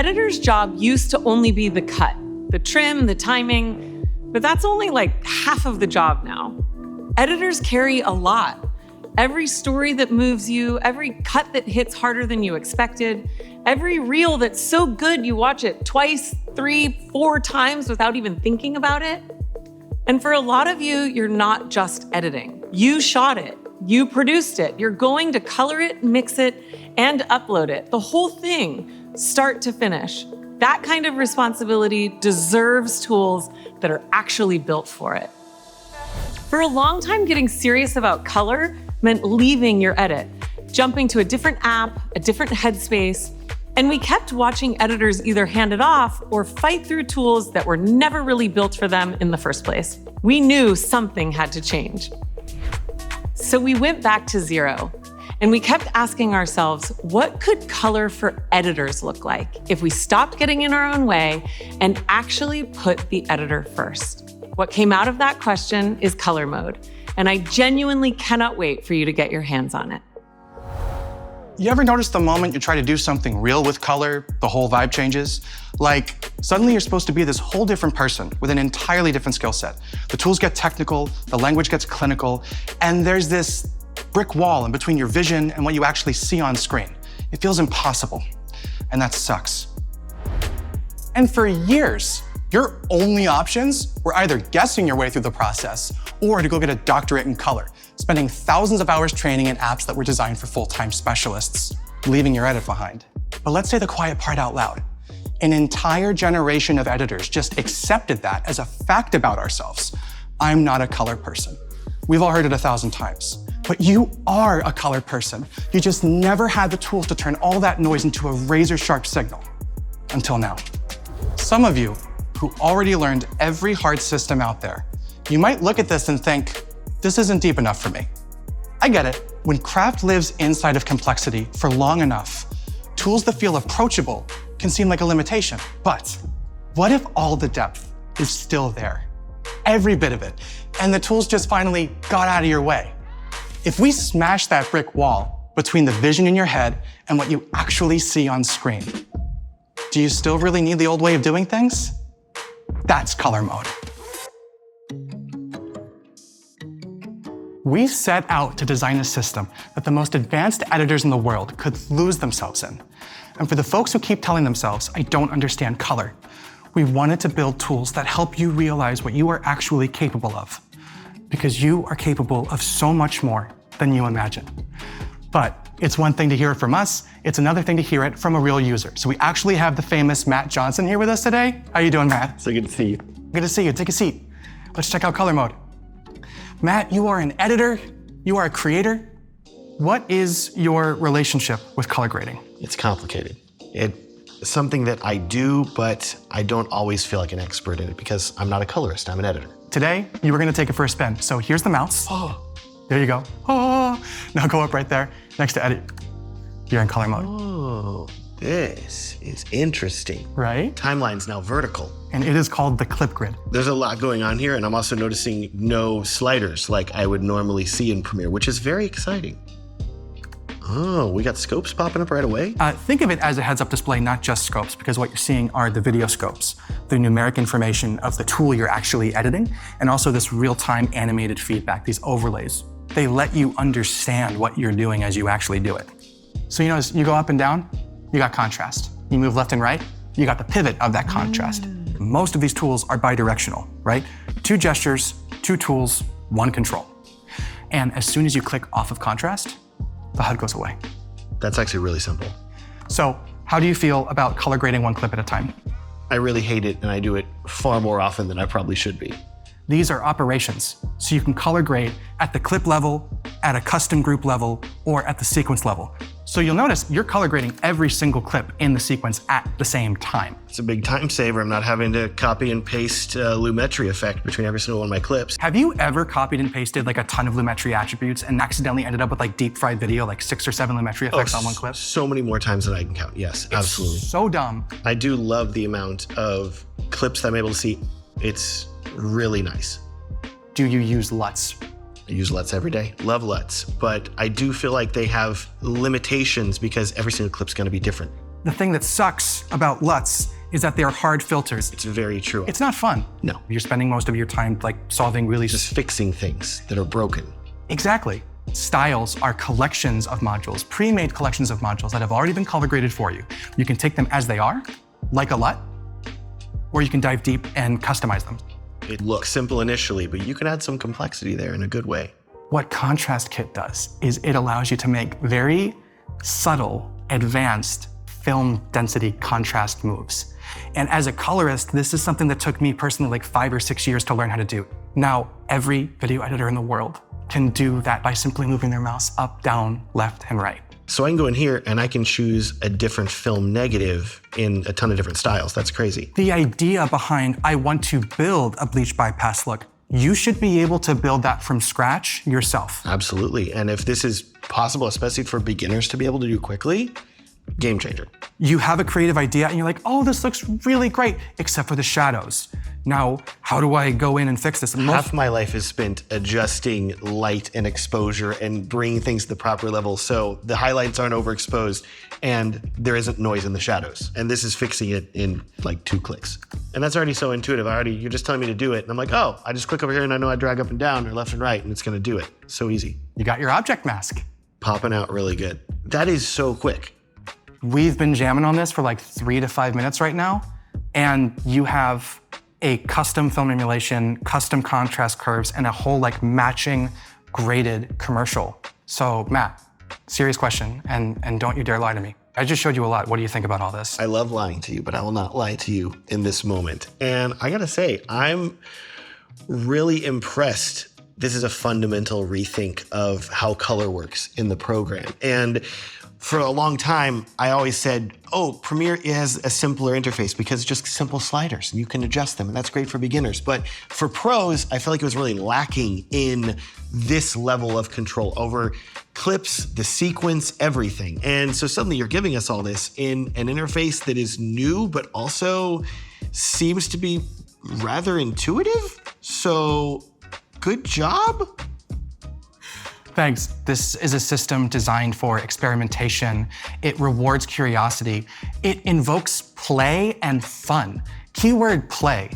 editor's job used to only be the cut, the trim, the timing, but that's only like half of the job now. Editors carry a lot. Every story that moves you, every cut that hits harder than you expected, every reel that's so good you watch it twice, 3, 4 times without even thinking about it. And for a lot of you, you're not just editing. You shot it, you produced it, you're going to color it, mix it, and upload it. The whole thing, start to finish. That kind of responsibility deserves tools that are actually built for it. For a long time, getting serious about color meant leaving your edit, jumping to a different app, a different headspace, and we kept watching editors either hand it off or fight through tools that were never really built for them in the first place. We knew something had to change. So we went back to zero, and we kept asking ourselves, what could color for editors look like if we stopped getting in our own way and actually put the editor first? What came out of that question is color mode, and I genuinely cannot wait for you to get your hands on it. You ever notice the moment you try to do something real with color, the whole vibe changes? Like, suddenly you're supposed to be this whole different person with an entirely different skill set. The tools get technical, the language gets clinical, and there's this brick wall in between your vision and what you actually see on screen. It feels impossible, and that sucks. And for years, your only options were either guessing your way through the process or to go get a doctorate in color, spending thousands of hours training in apps that were designed for full-time specialists, leaving your edit behind. But let's say the quiet part out loud. An entire generation of editors just accepted that as a fact about ourselves. I'm not a color person. We've all heard it 1,000 times. But you are a color person. You just never had the tools to turn all that noise into a razor-sharp signal. Until now. Some of you who already learned every hard system out there, you might look at this and think, this isn't deep enough for me. I get it. When craft lives inside of complexity for long enough, tools that feel approachable can seem like a limitation. But what if all the depth is still there? Every bit of it. And the tools just finally got out of your way. If we smash that brick wall between the vision in your head and what you actually see on screen, do you still really need the old way of doing things? That's color mode. We set out to design a system that the most advanced editors in the world could lose themselves in. And for the folks who keep telling themselves, I don't understand color, we wanted to build tools that help you realize what you are actually capable of. Because you are capable of so much more than you imagine. But it's one thing to hear it from us, it's another thing to hear it from a real user. So we actually have the famous Matt Johnson here with us today. How you doing, Matt? So good to see you. Good to see you. Take a seat. Let's check out color mode. Matt, you are an editor, you are a creator. What is your relationship with color grading? It's complicated. It's something that I do, but I don't always feel like an expert in it because I'm not a colorist, I'm an editor. Today, you were gonna take it for a spin. So here's the mouse. Oh. There you go. Oh. Now go up right there, next to edit. You're in color mode. Oh, this is interesting. Right? Timeline's now vertical. And it is called the clip grid. There's a lot going on here, and I'm also noticing no sliders like I would normally see in Premiere, which is very exciting. Oh, we got scopes popping up right away? Think of it as a heads-up display, not just scopes, because what you're seeing are the video scopes, the numeric information of the tool you're actually editing, and also this real-time animated feedback, these overlays. They let you understand what you're doing as you actually do it. So you notice, you go up and down, you got contrast. You move left and right, you got the pivot of that contrast. Most of these tools are bidirectional, right? 2 gestures, 2 tools, 1 control. And as soon as you click off of contrast, the HUD goes away. That's actually really simple. So how do you feel about color grading 1 clip at a time? I really hate it, and I do it far more often than I probably should be. These are operations, so you can color grade at the clip level, at a custom group level, or at the sequence level. So you'll notice you're color grading every single clip in the sequence at the same time. It's a big time saver. I'm not having to copy and paste Lumetri effect between every single one of my clips. Have you ever copied and pasted like a ton of Lumetri attributes and accidentally ended up with like deep fried video, like 6 or 7 Lumetri effects on one clip? So many more times than I can count, yes, absolutely. So dumb. I do love the amount of clips that I'm able to see. It's really nice. Do you use LUTs? I use LUTs every day, love LUTs, but I do feel like they have limitations because every single clip's gonna be different. The thing that sucks about LUTs is that they are hard filters. It's very true. It's not fun. No. You're spending most of your time like solving really Just fixing things that are broken. Exactly. Styles are collections of modules, pre-made collections of modules that have already been color graded for you. You can take them as they are, like a LUT, or you can dive deep and customize them. It looks simple initially, but you can add some complexity there in a good way. What Contrast Kit does is it allows you to make very subtle, advanced film density contrast moves. And as a colorist, this is something that took me personally like 5 or 6 years to learn how to do. Now, every video editor in the world can do that by simply moving their mouse up, down, left, and right. So I can go in here and I can choose a different film negative in a ton of different styles. That's crazy. The idea behind I want to build a bleach bypass look, you should be able to build that from scratch yourself. Absolutely. And if this is possible, especially for beginners to be able to do quickly, game changer. You have a creative idea and you're like, oh, this looks really great, except for the shadows. Now, how do I go in and fix this? Half my life is spent adjusting light and exposure and bringing things to the proper level so the highlights aren't overexposed and there isn't noise in the shadows. And this is fixing it in like 2 clicks. And that's already so intuitive. You're just telling me to do it. And I'm like, oh, I just click over here and I know I drag up and down or left and right and it's gonna do it. So easy. You got your object mask. Popping out really good. That is so quick. We've been jamming on this for like 3 to 5 minutes right now. And you have a custom film emulation, custom contrast curves, and a whole like matching graded commercial. So Matt, serious question, and don't you dare lie to me. I just showed you a lot. What do you think about all this? I love lying to you, but I will not lie to you in this moment. And I gotta say, I'm really impressed. This is a fundamental rethink of how color works in the program. And for a long time, I always said, oh, Premiere has a simpler interface because it's just simple sliders and you can adjust them and that's great for beginners. But for pros, I feel like it was really lacking in this level of control over clips, the sequence, everything. And so suddenly you're giving us all this in an interface that is new, but also seems to be rather intuitive. So good job. Thanks. This is a system designed for experimentation. It rewards curiosity. It invokes play and fun. Keyword play.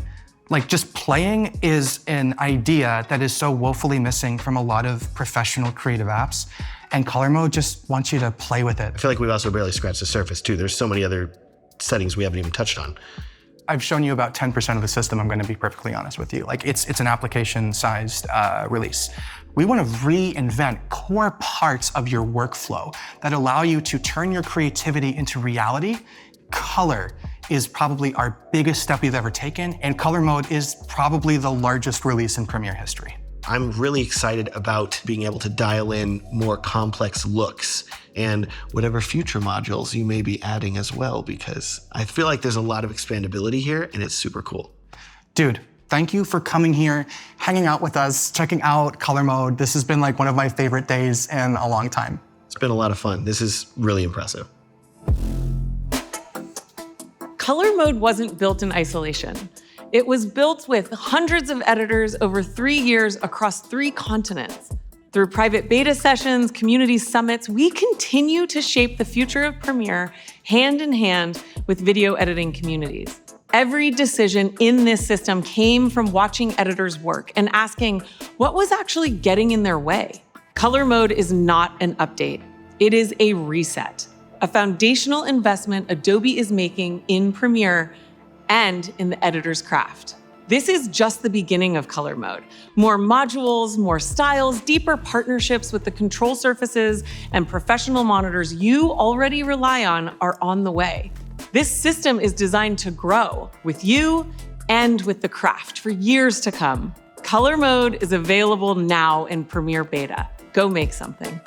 Like just playing is an idea that is so woefully missing from a lot of professional creative apps. And color mode just wants you to play with it. I feel like we've also barely scratched the surface too. There's so many other settings we haven't even touched on. I've shown you about 10% of the system, I'm gonna be perfectly honest with you. Like it's an application-sized release. We wanna reinvent core parts of your workflow that allow you to turn your creativity into reality. Color is probably our biggest step we've ever taken, and color mode is probably the largest release in Premiere history. I'm really excited about being able to dial in more complex looks and whatever future modules you may be adding as well, because I feel like there's a lot of expandability here and it's super cool. Dude, thank you for coming here, hanging out with us, checking out color mode. This has been like one of my favorite days in a long time. It's been a lot of fun. This is really impressive. Color mode wasn't built in isolation. It was built with hundreds of editors over 3 years across 3 continents. Through private beta sessions, community summits, we continue to shape the future of Premiere hand in hand with video editing communities. Every decision in this system came from watching editors work and asking what was actually getting in their way. Color mode is not an update. It is a reset, a foundational investment Adobe is making in Premiere and in the editor's craft. This is just the beginning of color mode. More modules, more styles, deeper partnerships with the control surfaces and professional monitors you already rely on are on the way. This system is designed to grow with you and with the craft for years to come. Color mode is available now in Premiere Beta. Go make something.